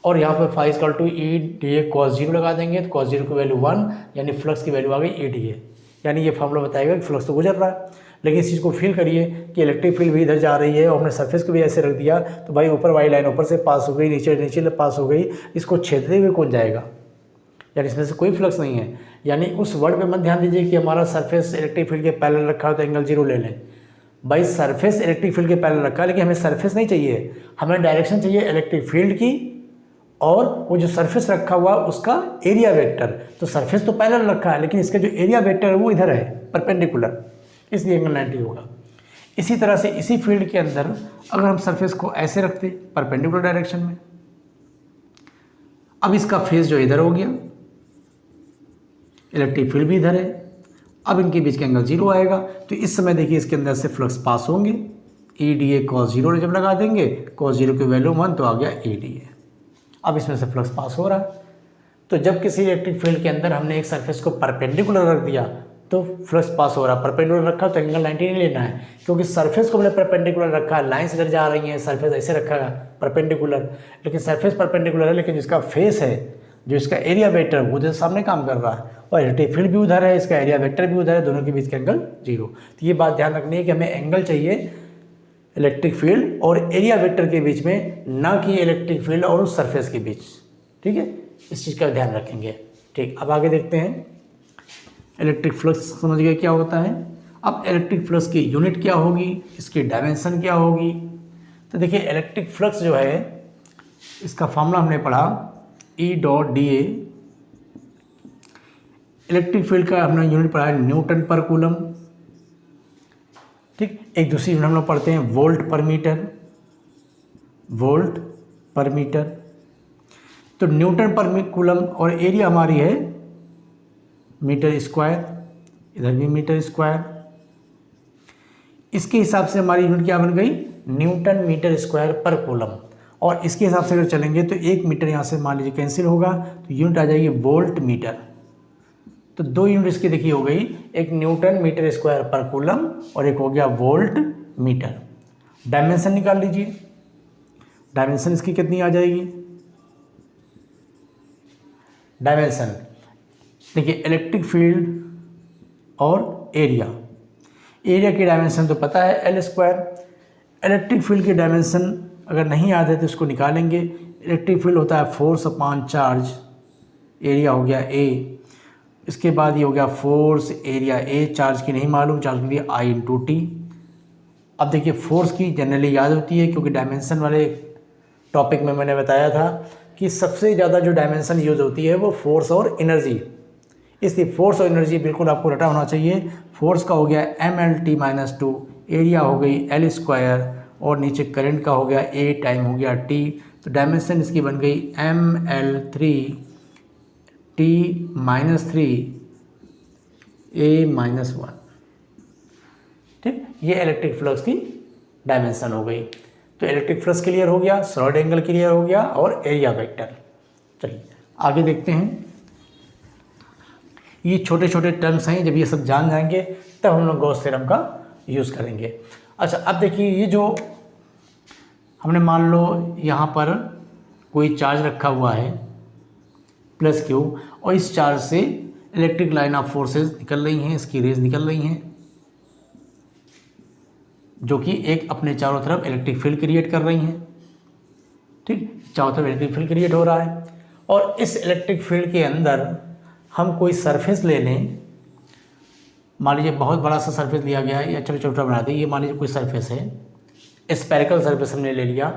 और यहाँ पर phi equal to E D A cos 0 लगा देंगे, तो कॉस 0 की वैल्यू 1, यानी फ्लक्स की वैल्यू आ गई ई डी ए, यानी ये फॉर्मूला बताएगा कि फ्लक्स तो गुजर रहा है। लेकिन इस चीज़ को फील करिए कि इलेक्ट्रिक फील्ड भी इधर जा रही है और हमने सरफेस को भी ऐसे रख दिया तो भाई ऊपर वाली लाइन ऊपर से पास हो गई, नीचे नीचे पास हो गई, इसको छेदते हुए कौन जाएगा, यानी इसमें से कोई फ्लक्स नहीं है। यानी उस वर्ड पे मत ध्यान दीजिए कि हमारा सरफेस इलेक्ट्रिक फील्ड के पैरेलल रखा हो तो एंगल 0 ले लें। भाई सरफेस इलेक्ट्रिक फील्ड के पैरेलल रखा है, लेकिन हमें सरफेस नहीं चाहिए, हमें डायरेक्शन चाहिए इलेक्ट्रिक फील्ड की, और वो जो सरफेस रखा हुआ उसका एरिया वेक्टर। तो सरफेस तो पैरेलल रखा है लेकिन इसका जो एरिया वेक्टर है वो इधर है परपेंडिकुलर, इसलिए एंगल 90 होगा। इसी तरह से इसी फील्ड के अंदर अगर हम सरफेस को ऐसे रखते परपेंडिकुलर डायरेक्शन में, अब इसका फेस जो इधर हो गया, इलेक्ट्रिक फील्ड भी इधर है, अब इनके बीच का एंगल 0 आएगा। तो इस समय देखिए इसके अंदर से फ्लक्स पास होंगे, ई डी ए कॉस 0 जब लगा देंगे, कॉस 0 की वैल्यू 1 तो आ गया ई डी ए। अब इसमें से फ्लक्स पास हो रहा है। तो जब किसी इलेक्ट्रिक फील्ड के अंदर हमने एक सरफेस को परपेंडिकुलर रख दिया तो फ्लक्स पास हो रहा है। परपेंडिकुलर रखा तो एंगल 90 नहीं लेना है, क्योंकि सरफेस को हमने परपेंडिकुलर रखा है, लाइन्स इधर जा रही हैं, सरफेस ऐसे रखा है परपेंडिकुलर, लेकिन सरफेस परपेंडिकुलर है लेकिन जिसका फेस है, जो इसका एरिया वेक्टर वो उधर सामने काम कर रहा है, और इलेक्ट्रिक फील्ड भी उधर है, इसका एरिया वेक्टर भी उधर है, दोनों के बीच का एंगल 0। तो ये बात ध्यान रखनी है कि हमें एंगल चाहिए इलेक्ट्रिक फील्ड और एरिया वेक्टर के बीच में, ना कि इलेक्ट्रिक फील्ड और उस सरफेस के बीच। ठीक है, इस चीज़ का ध्यान रखेंगे। ठीक, अब आगे देखते हैं इलेक्ट्रिक फ्लक्स समझ गए क्या होता है। अब इलेक्ट्रिक फ्लक्स की यूनिट क्या होगी, इसकी डायमेंशन क्या होगी। तो देखिए इलेक्ट्रिक फ्लक्स जो है इसका फॉर्मूला हमने पढ़ा ई डॉट डी ए। इलेक्ट्रिक फील्ड का हमने यूनिट पढ़ा है न्यूटन पर कूलम। ठीक, एक दूसरी यूनिट हम लोग पढ़ते हैं वोल्ट पर मीटर, वोल्ट पर मीटर। तो न्यूटन पर कूलम और एरिया हमारी है मीटर स्क्वायर, इधर भी मीटर स्क्वायर। इसके हिसाब से हमारी यूनिट क्या बन गई, न्यूटन मीटर स्क्वायर पर कूलम। और इसके हिसाब से अगर चलेंगे तो 1 मीटर यहाँ से मान लीजिए कैंसिल होगा तो यूनिट आ जाएगी वोल्ट मीटर। तो 2 यूनिट इसकी देखिए हो गई, एक न्यूटन मीटर स्क्वायर पर कूलम और एक हो गया वोल्ट मीटर। डायमेंशन निकाल लीजिए, डायमेंशन इसकी कितनी आ जाएगी, डायमेंशन देखिए इलेक्ट्रिक फील्ड और एरिया की डायमेंशन तो पता है L स्क्वायर। इलेक्ट्रिक फील्ड की डायमेंशन अगर नहीं याद है तो इसको निकालेंगे। इलेक्ट्रिक फील्ड होता है फोर्स अपॉन चार्ज, एरिया हो गया A, इसके बाद ये हो गया फोर्स एरिया A, चार्ज की नहीं मालूम, चार्ज के लिए I इंटू टी। अब देखिए फोर्स की जनरली याद होती है क्योंकि डायमेंशन वाले टॉपिक में मैंने बताया था कि सबसे ज़्यादा जो डायमेंशन यूज़ होती है वो फोर्स और एनर्जी, इसलिए फोर्स और एनर्जी बिल्कुल आपको रटा होना चाहिए। फोर्स का हो गया mLT-2, एरिया हो गई L स्क्वायर और नीचे करंट का हो गया A, टाइम हो गया T। तो डायमेंशन इसकी बन गई mL3T-3A-1। ठीक, ये इलेक्ट्रिक फ्लक्स की डायमेंशन हो गई। तो इलेक्ट्रिक फ्लक्स क्लियर हो गया, सॉलिड एंगल क्लियर हो गया और एरिया वेक्टर। चलिए आगे देखते हैं। ये छोटे छोटे टर्म्स हैं, जब ये सब जान जाएंगे तब हम लोग गॉस थ्योरम का यूज़ करेंगे। अच्छा अब देखिए, ये जो हमने मान लो यहाँ पर कोई चार्ज रखा हुआ है प्लस क्यू, और इस चार्ज से इलेक्ट्रिक लाइन ऑफ फोर्सेस निकल रही हैं, इसकी रेज निकल रही हैं जो कि एक अपने चारों तरफ इलेक्ट्रिक फील्ड क्रिएट कर रही हैं। ठीक, चारों तरफ इलेक्ट्रिक फील्ड क्रिएट हो रहा है और इस इलेक्ट्रिक फील्ड के अंदर हम कोई सरफेस ले लें, मान लीजिए बहुत बड़ा सा सरफेस लिया गया है या छोटा छोटा बना दें। ये मान लीजिए कोई सरफेस है, स्फेरिकल सरफेस हमने ले लिया,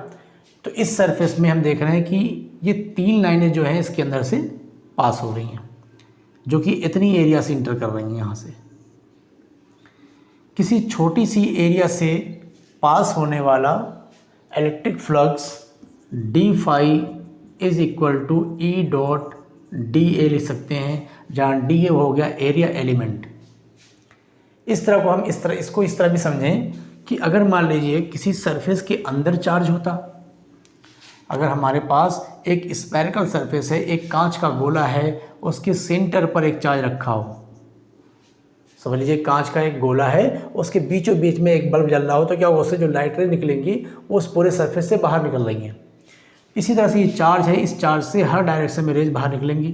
तो इस सरफेस में हम देख रहे हैं कि ये 3 लाइनें जो हैं इसके अंदर से पास हो रही हैं जो कि इतनी एरिया से इंटर कर रही हैं। यहाँ से किसी छोटी सी एरिया से पास होने वाला electric flux D phi is equal to E dot D A लिख सकते हैं, जहाँ डी ए हो गया एरिया एलिमेंट। इस तरह को हम इसको इस तरह भी समझें कि अगर मान लीजिए किसी सरफेस के अंदर चार्ज होता, अगर हमारे पास एक स्फेरिकल सरफेस है, एक कांच का गोला है, उसके सेंटर पर एक चार्ज रखा हो, समझ लीजिए कांच का एक गोला है, उसके बीचों बीच में एक बल्ब जल रहा हो, तो क्या उससे जो लाइट रे निकलेंगी वो उस पूरे सरफेस से बाहर निकल रही हैं। इसी तरह से ये चार्ज है, इस चार्ज से हर डायरेक्शन में रेज बाहर निकलेंगी।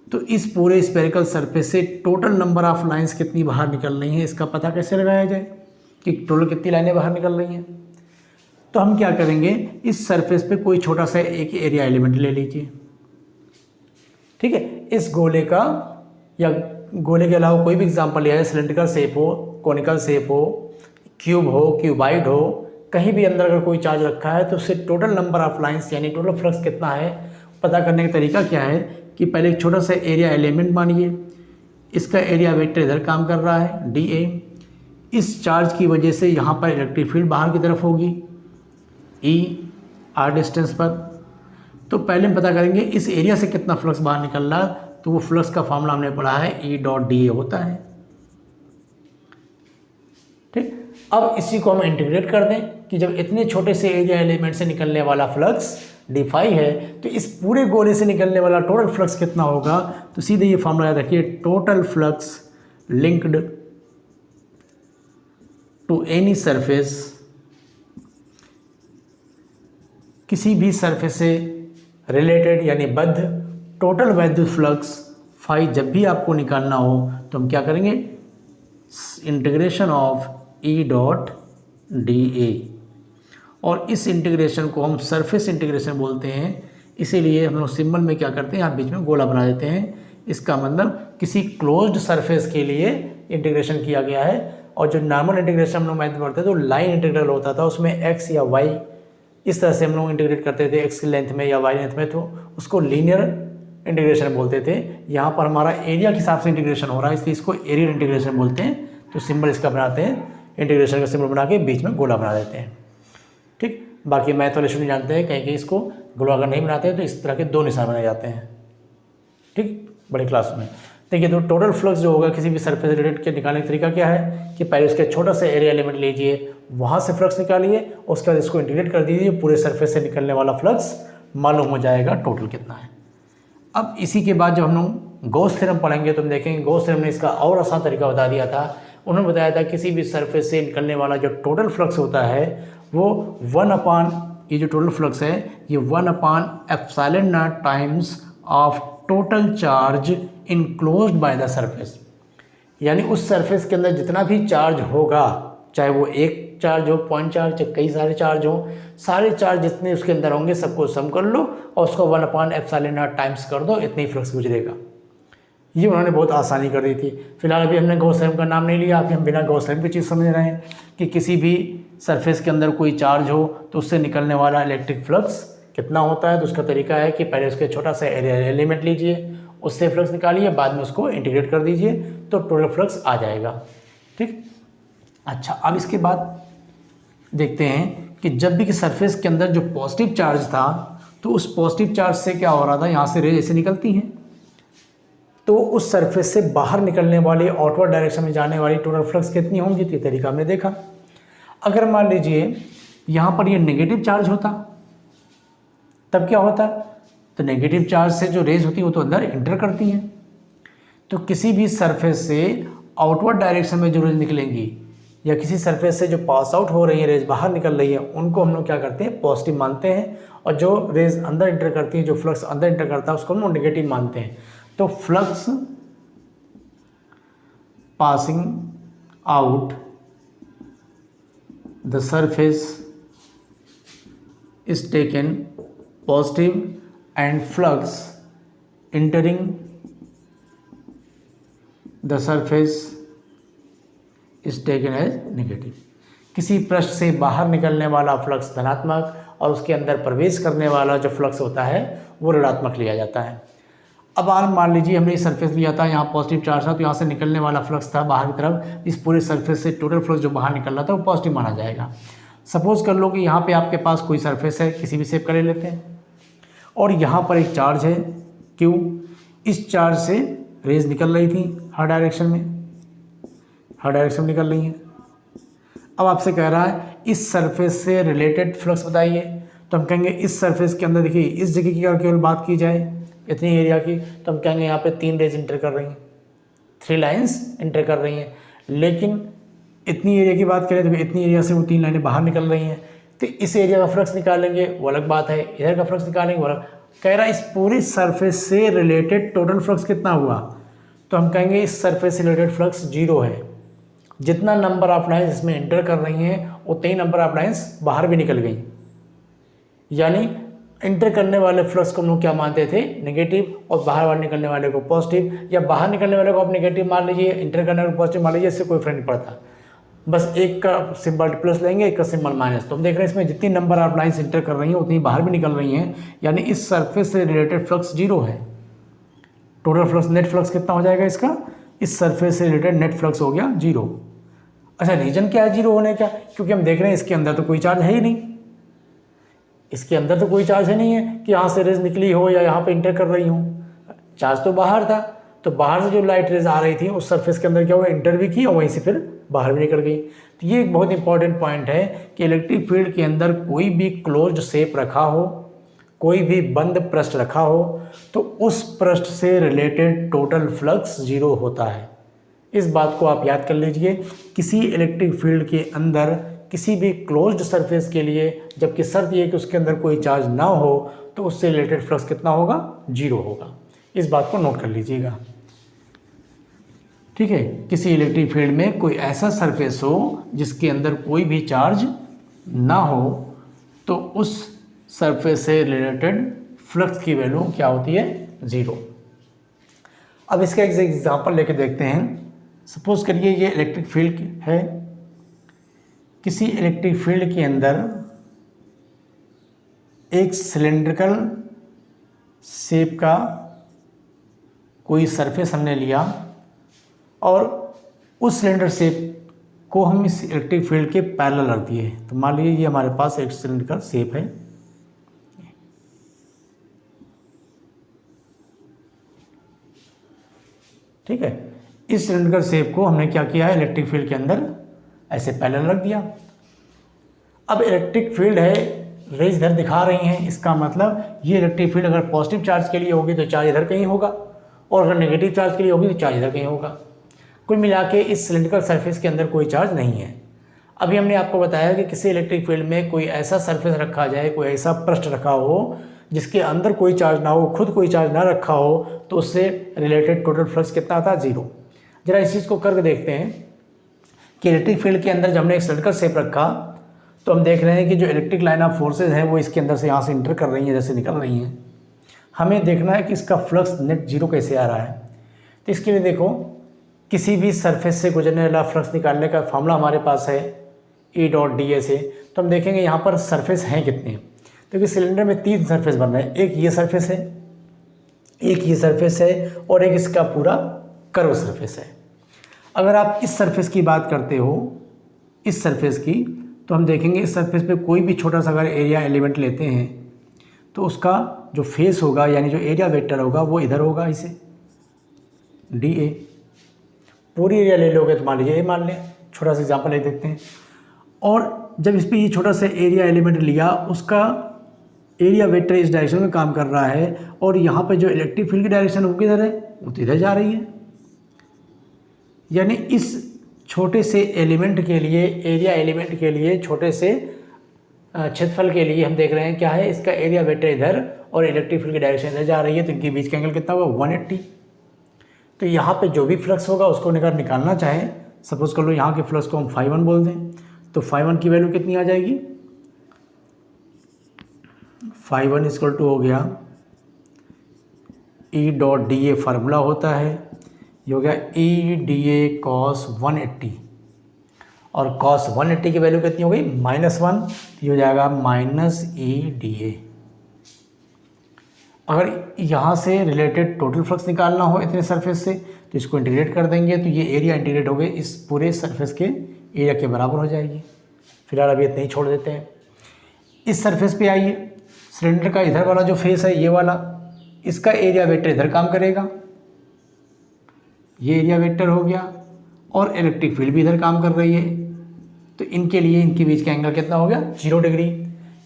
तो इस पूरे स्फेरिकल सरफेस से टोटल नंबर ऑफ लाइंस कितनी बाहर निकल रही हैं, इसका पता कैसे लगाया जाए कि टोटल कितनी लाइनें बाहर निकल रही हैं। तो हम क्या करेंगे, इस सरफेस पे कोई छोटा सा एक एरिया एलिमेंट ले लीजिए। ठीक है, इस गोले का या गोले के अलावा कोई भी एग्जांपल लिया जाए, सिलेंड्रिकल शेप हो, कोनिकल शेप हो, क्यूब हो, क्यूबाइड हो, कहीं भी अंदर अगर कोई चार्ज रखा है तो उससे टोटल नंबर ऑफ लाइंस यानी टोटल फ्लक्स कितना है पता करने का तरीका क्या है कि पहले एक छोटा सा एरिया एलिमेंट मानिए, इसका एरिया वेक्टर इधर काम कर रहा है डी ए, इस चार्ज की वजह से यहाँ पर इलेक्ट्रिक फील्ड बाहर की तरफ होगी ई आर डिस्टेंस पर। तो पहले हम पता करेंगे इस एरिया से कितना फ्लक्स बाहर निकल रहा है, तो वो फ्लक्स का फॉर्मूला हमने पढ़ा है ई डॉट डी ए होता है। ठीक, अब इसी को हम इंटीग्रेट कर दें कि जब इतने छोटे से एरिया एलिमेंट से निकलने वाला फ्लक्स डी फाई है तो इस पूरे गोले से निकलने वाला टोटल फ्लक्स कितना होगा। तो सीधे ये फॉर्मूला याद रखिए, total flux linked to any surface, किसी भी सरफेस से रिलेटेड यानी बद्ध टोटल वैद्युत फ्लक्स फाई जब भी आपको निकालना हो तो हम क्या करेंगे, integration of E dot D ए, और इस इंटीग्रेशन को हम सरफेस इंटीग्रेशन बोलते हैं। इसीलिए हम लोग सिंबल में क्या करते हैं, यहाँ बीच में गोला बना देते हैं। इसका मतलब किसी क्लोज्ड सरफेस के लिए इंटीग्रेशन किया गया है। और जो नॉर्मल इंटीग्रेशन हम लोग मैथ में पढ़ते थे तो लाइन इंटीग्रल होता था, उसमें एक्स या वाई इस तरह से हम लोग इंटीग्रेट करते थे, एक्स की लेंथ में या वाई लेंथ में, तो उसको लीनियर इंटीग्रेशन बोलते थे। यहाँ पर हमारा एरिया के हिसाब से इंटीग्रेशन हो रहा है, इसलिए इसको एरियर इंटीग्रेशन बोलते हैं। तो सिंबल इसका बनाते हैं, इंटीग्रेशन का सिंबल बना के बीच में गोला बना देते हैं। ठीक, बाकी मैथ वाले स्टूडेंट जानते हैं कहीं कहीं इसको गोला अगर नहीं बनाते हैं तो इस तरह के 2 निशान बनाए जाते हैं। ठीक, बड़ी क्लास में देखिए, तो टोटल फ्लक्स जो होगा किसी भी सरफेस से रिलेटेड के निकालने का तरीका क्या है कि पहले उसके छोटा सा एरिया एलिमेंट लीजिए, वहाँ से फ्लक्स निकालिए, उसके बाद इसको इंटीग्रेट कर दीजिए, पूरे सरफेस से निकलने वाला फ्लक्स मालूम हो जाएगा टोटल कितना है। अब इसी के बाद जब हम लोग गॉस थ्योरम पढ़ेंगे तो हम देखेंगे गॉस थ्योरम ने इसका और आसान तरीका बता दिया था। उन्होंने बताया था किसी भी सरफेस से निकलने वाला जो टोटल फ्लक्स होता है वो 1/, ये जो टोटल फ्लक्स है ये 1/ε0 times of total charge enclosed by the surface, यानी उस सरफेस के अंदर जितना भी चार्ज होगा, चाहे वो एक चार्ज हो, पॉइंट चार्ज, चाहे कई सारे चार्ज हो, सारे चार्ज जितने उसके अंदर होंगे सबको सम कर लो और उसको 1/ε0 टाइम्स कर दो, इतनी फ्लक्स गुजरेगा। ये उन्होंने बहुत आसानी कर दी थी। फिलहाल अभी हमने गॉस थ्योरम का नाम नहीं लिया, अभी हम बिना गॉस थ्योरम की चीज़ समझ रहे हैं कि किसी भी सरफेस के अंदर कोई चार्ज हो तो उससे निकलने वाला इलेक्ट्रिक फ्लक्स कितना होता है। तो उसका तरीका है कि पहले उसके छोटा सा एलिमेंट लीजिए, उससे फ्लक्स निकालिए, बाद में उसको इंटीग्रेट कर दीजिए तो टोटल फ्लक्स आ जाएगा। ठीक, अच्छा, अब इसके बाद देखते हैं कि जब भी कि सरफेस के अंदर जो पॉजिटिव चार्ज था तो उस पॉजिटिव चार्ज से क्या हो रहा था, यहाँ से रेज ऐसे निकलती हैं तो उस सरफेस से बाहर निकलने वाली आउटवर्ड डायरेक्शन में जाने वाली टोटल फ्लक्स कितनी होंगी। तो तरीका हमने देखा। अगर मान लीजिए यहाँ पर ये नेगेटिव चार्ज होता तब क्या होता, तो नेगेटिव चार्ज से जो रेज होती है वो तो अंदर इंटर करती हैं, तो किसी भी सरफेस से आउटवर्ड डायरेक्शन में जो रेज निकलेंगी या किसी सरफेस से जो पास आउट हो रही है रेज बाहर निकल रही है उनको हम लोग क्या करते हैं, पॉजिटिव मानते हैं, और जो रेज अंदर इंटर करती है, जो फ्लक्स अंदर इंटर करता है उसको हम लोग नेगेटिव मानते हैं। तो flux passing out the surface is taken positive and flux entering the surface is taken as negative. किसी पृष्ठ से बाहर निकलने वाला फ्लक्स धनात्मक और उसके अंदर प्रवेश करने वाला जो फ्लक्स होता है वो ऋणात्मक लिया जाता है। अब मान लीजिए हमने इस सरफेस लिया था, यहाँ पॉजिटिव चार्ज था तो यहाँ से निकलने वाला फ्लक्स था बाहर की तरफ, इस पूरे सरफेस से टोटल फ्लक्स जो बाहर निकल रहा था वो पॉजिटिव माना जाएगा। सपोज कर लो कि यहाँ पे आपके पास कोई सरफेस है, किसी भी शेप का ले लेते हैं, और यहाँ पर एक चार्ज है Q, इस चार्ज से रेज निकल रही थी हर डायरेक्शन में, हर डायरेक्शन में निकल रही हैं। अब आपसे कह रहा है इस सरफेस से रिलेटेड फ्लक्स बताइए, तो हम कहेंगे इस सरफेस के अंदर देखिए इस जगह की अगर केवल बात की जाए इतनी एरिया की, तो हम कहेंगे यहाँ पे 3 रेज इंटर कर रही हैं, 3 लाइंस इंटर कर रही हैं। लेकिन इतनी एरिया की बात करें तो इतनी एरिया से वो 3 लाइनें बाहर निकल रही हैं, तो इस एरिया का फ्लक्स निकालेंगे वो अलग बात है, इधर का फ्लक्स निकालेंगे वो अलग। कह रहा है इस पूरी सरफेस से रिलेटेड टोटल फ्लक्स कितना हुआ, तो हम कहेंगे इस सरफेस से रिलेटेड फ्लक्स 0 है। जितना नंबर ऑफ लाइन्स इसमें इंटर कर रही हैं उतने ही नंबर ऑफ लाइन्स बाहर भी निकल गई, यानी इंटर करने वाले फ्लक्स को हम लोग क्या मानते थे, नेगेटिव, और बाहर वाले निकलने वाले को पॉजिटिव, या बाहर निकलने वाले को आप नेगेटिव मान लीजिए, इंटर करने वाले को पॉजिटिव मान लीजिए, इससे कोई फर्क नहीं पड़ता, बस एक का सिंबल प्लस लेंगे, एक का सिंबल माइनस। तो हम देख रहे हैं इसमें जितनी नंबर ऑफ लाइन्स इंटर कर रही हैं उतनी बाहर भी निकल रही हैं, यानी इस सरफेस से रिलेटेड फ्लक्स 0 है। टोटल फ्लक्स, नेट फ्लक्स कितना हो जाएगा इसका, इस सरफेस से रिलेटेड नेट फ्लक्स हो गया 0। अच्छा, रीजन क्या है 0 होने का, क्योंकि हम देख रहे हैं इसके अंदर तो कोई चार्ज है ही नहीं, इसके अंदर तो कोई चार्ज है नहीं है कि यहाँ से रेज निकली हो या यहाँ पे इंटर कर रही हो, चार्ज तो बाहर था, तो बाहर से जो लाइट रेज आ रही थी उस सरफेस के अंदर क्या हुआ, इंटर भी की और वहीं से फिर बाहर भी निकल गई। तो ये एक बहुत इंपॉर्टेंट पॉइंट है कि इलेक्ट्रिक फील्ड के अंदर कोई भी क्लोज्ड शेप रखा हो, कोई भी बंद पृष्ठ रखा हो, तो उस पृष्ठ से रिलेटेड टोटल फ्लक्स 0 होता है। इस बात को आप याद कर लीजिए। किसी इलेक्ट्रिक फील्ड के अंदर किसी भी क्लोज्ड सरफेस के लिए, जबकि शर्त ये कि उसके अंदर कोई चार्ज ना हो, तो उससे रिलेटेड फ्लक्स कितना होगा, 0 होगा। इस बात को नोट कर लीजिएगा, ठीक है। किसी इलेक्ट्रिक फील्ड में कोई ऐसा सरफेस हो जिसके अंदर कोई भी चार्ज ना हो, तो उस सरफेस से रिलेटेड फ्लक्स की वैल्यू क्या होती है, 0। अब इसका एक एग्जांपल लेके देखते हैं। सपोज करिए ये इलेक्ट्रिक फील्ड है, किसी इलेक्ट्रिक फील्ड के अंदर एक सिलेंड्रिकल शेप का कोई सरफेस हमने लिया और उस सिलेंडर शेप को हम इस इलेक्ट्रिक फील्ड के पैरेलल रख दिए। तो मान लीजिए ये हमारे पास एक सिलेंड्रिकल शेप है, ठीक है। इस सिलेंड्रिकल शेप को हमने क्या किया है, इलेक्ट्रिक फील्ड के अंदर ऐसे पैरेलल रख दिया। अब इलेक्ट्रिक फील्ड है, रेज इधर दिखा रही हैं, इसका मतलब ये इलेक्ट्रिक फील्ड अगर पॉजिटिव चार्ज के लिए होगी तो चार्ज इधर कहीं होगा, और अगर नेगेटिव चार्ज के लिए होगी तो चार्ज इधर कहीं होगा। कुल मिला के इस सिलेंड्रिकल सरफेस के अंदर कोई चार्ज नहीं है। अभी हमने आपको बताया कि किसी इलेक्ट्रिक फील्ड में कोई ऐसा सरफेस रखा जाए, कोई ऐसा पृष्ठ रखा हो जिसके अंदर कोई चार्ज ना हो, खुद कोई चार्ज ना रखा हो, तो उससे रिलेटेड टोटल फ्लक्स कितना आता है? 0। जरा इस चीज़ को करके देखते हैं कि इलेक्ट्रिक फील्ड के अंदर जब हमने एक सिलिंड्रिकल शेप रखा तो हम देख रहे हैं कि जो इलेक्ट्रिक लाइन ऑफ फोर्सेज हैं वो इसके अंदर से यहाँ से इंटर कर रही हैं, जैसे निकल रही हैं। हमें देखना है कि इसका फ्लक्स नेट 0 कैसे आ रहा है। तो इसके लिए देखो, किसी भी सरफेस से गुजरने वाला फ्लक्स निकालने का फॉर्मूला हमारे पास है E डॉट डी ए से। तो हम देखेंगे यहाँ पर सरफेस हैं कितने। क्योंकि सिलेंडर में 3 सरफेस बन रहे हैं, एक ये सरफेस है, एक ये सरफेस है और एक इसका पूरा कर्व सरफेस है। अगर आप इस सरफेस की बात करते हो, इस सरफेस की, तो हम देखेंगे इस सरफेस पे कोई भी छोटा सा अगर एरिया एलिमेंट लेते हैं तो उसका जो फेस होगा यानी जो एरिया वेक्टर होगा वो इधर होगा, इसे डी ए। पूरी एरिया ले लोगे तो मान लीजिए ये मान लें, छोटा सा एग्जाम्पल ले देखते हैं। और जब इस पर ये छोटा सा एरिया एलिमेंट लिया, उसका एरिया वेक्टर इस डायरेक्शन में काम कर रहा है और यहाँ पे जो इलेक्ट्रिक फील्ड की डायरेक्शन वो किधर है? वो तो इधर जा रही है। यानी इस छोटे से एलिमेंट के लिए, एरिया एलिमेंट के लिए, छोटे से क्षेत्रफल के लिए हम देख रहे हैं क्या है, इसका एरिया वेक्टर इधर और इलेक्ट्रिक फील्ड की डायरेक्शन इधर जा रही है। तो इनके बीच का एंगल कितना होगा? 180। तो यहाँ पे जो भी फ्लक्स होगा उसको निकालना चाहें, सपोज कर लो यहाँ के फ्लक्स को हम φ1 बोल दें, तो φ1 की वैल्यू कितनी आ जाएगी? φ1 इक्वल टू हो गया E डॉट डी ए फार्मूला होता है, ये हो गया E डी ए कॉस 180। और कॉस 180 की वैल्यू कितनी हो गई? -1। ये हो जाएगा -E/dA। अगर यहाँ से रिलेटेड टोटल फ्लक्स निकालना हो इतने सरफेस से तो इसको इंटीग्रेट कर देंगे, तो ये एरिया इंटीग्रेट हो गए इस पूरे सरफेस के एरिया के बराबर हो जाएगी। फिलहाल अभी इतना ही छोड़ देते हैं। इस सरफेस पे आइए, सिलेंडर का इधर वाला जो फेस है ये वाला, इसका एरिया वेक्टर इधर काम करेगा, ये एरिया वेक्टर हो गया, और इलेक्ट्रिक फील्ड भी इधर काम कर रही है। तो इनके लिए इनके बीच का एंगल कितना हो गया? 0 डिग्री।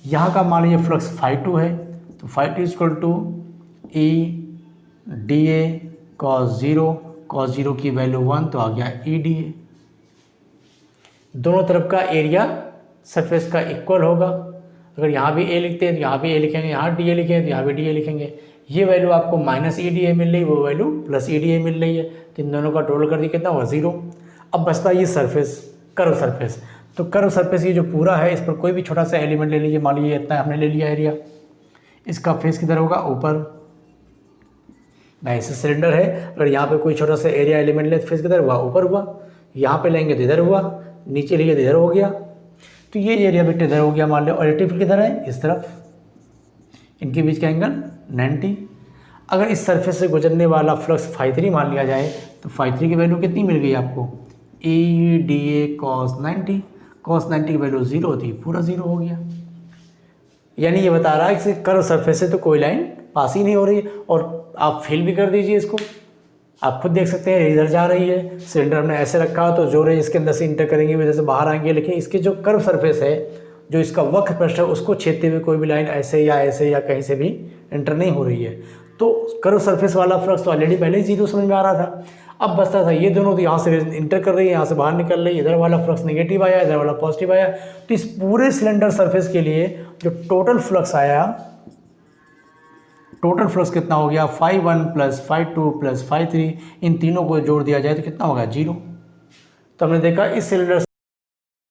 यहाँ का मान लीजिए फ्लक्स φ2 है, तो φ2 equal to E/dA cos 0, cos 0 की वैल्यू 1, तो आ गया E/dA। दोनों तरफ का एरिया सरफेस का इक्वल होगा। अगर यहाँ भी A लिखते हैं तो यहाँ भी A लिखेंगे, यहाँ DA लिखेंगे तो यहाँ भी DA लिखेंगे। ये वैल्यू आपको -E/dA मिल रही है, वो वैल्यू +E/dA मिल रही है, तो इन दोनों का टोटल कर दिया कितना होगा? 0। अब बचता है ये सरफेस, कर्व सरफेस। तो कर्व सरफेस ये जो पूरा है, इस पर कोई भी छोटा सा एलिमेंट ले लीजिए, मान लीजिए इतना हमने ले लिया एरिया, इसका फेस किधर होगा? ऊपर। ना ऐसे सिलेंडर है, अगर यहाँ पे कोई छोटा सा एरिया एलिमेंट ले तो फेस किधर हुआ? ऊपर हुआ। यहाँ पे लेंगे तो इधर हुआ, नीचे लिए तो इधर हो गया। तो ये एरिया वेक्टर इधर हो गया मान लो, और इलेक्ट्रिक फील्ड किधर है? इस तरफ। इनके बीच का एंगल 90। अगर इस सरफेस से गुजरने वाला फ्लक्स φ3 मान लिया जाए तो φ3 की वैल्यू कितनी मिल गई आपको? E/dA cos 90। cos 90 की वैल्यू 0 थी, पूरा 0 हो गया। यानी ये बता रहा है कि कर्व सरफेस से तो कोई लाइन पास ही नहीं हो रही। और आप फिल भी कर दीजिए इसको, आप खुद देख सकते हैं इधर जा रही है। सिलेंडर हमने ऐसे रखा तो जो रे इसके अंदर से इंटर करेंगे इधर से बाहर आएंगे, लेकिन इसके जो कर्व सरफेस है, जो इसका वक्र पृष्ठ है, उसको छेदते हुए कोई भी लाइन ऐसे या कहीं से भी एंटर नहीं हो रही है। तो कर्व सरफेस वाला फ्लक्स तो ऑलरेडी पहले ही 0 समझ में आ रहा था। अब बचता था ये दोनों, तो यहाँ से इंटर कर रही है, यहाँ से बाहर निकल रही है, इधर वाला फ्लक्स नेगेटिव आया, इधर वाला पॉजिटिव आया। तो इस पूरे सिलेंडर सरफेस के लिए जो टोटल फ्लक्स आया, टोटल फ्लक्स कितना हो गया? φ1 + φ2 + φ3, इन तीनों को जोड़ दिया जाए तो कितना होगा? 0। तो हमने देखा इस सिलेंडर